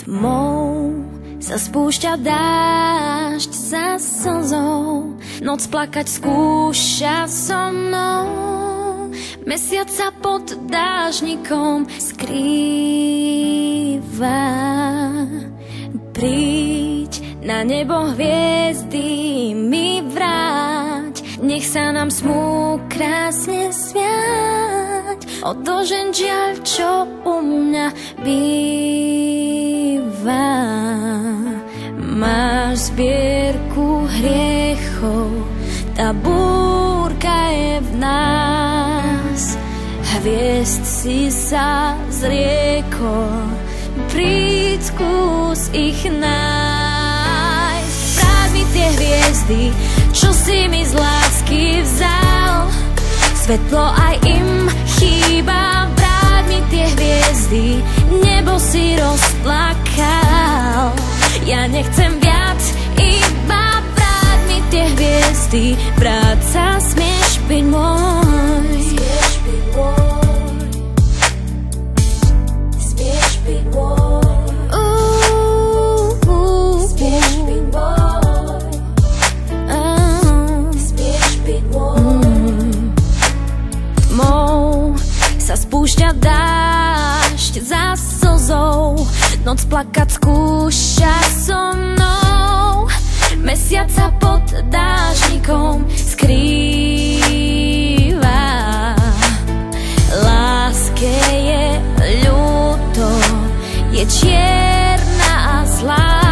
Tmou sa spúšťa dážď za slzou, noc plakať skúša so mnou. Mesiac sa pod dážnikom skrýva. Príď na nebo hviezdy mi vráť, nech sa nám smú krásne sviať. Odložen žiaľ, čo u mňa býva. Máš zbierku hriechov, tá búrka je v nás. Hviezd si sa zriekol, príď skús ich nájsť. Vráť mi tie hviezdy, čo si mi z lásky vzal. Svetlo aj im chýba, vráť mi tie hviezdy, nebo si rozplakal. Ja nechcem viac, iba vráť mi tie hviezdy, vráca smieš byť môj. Smieš byť môj, smieš byť môj, smieš byť môj, smieš byť môj. Tmou sa spúšťa dážď za slzou, noc plakať skúša so mnou. Mesiac sa pod dážnikom skrýva. Láske je ľúto, je čierna a zlá.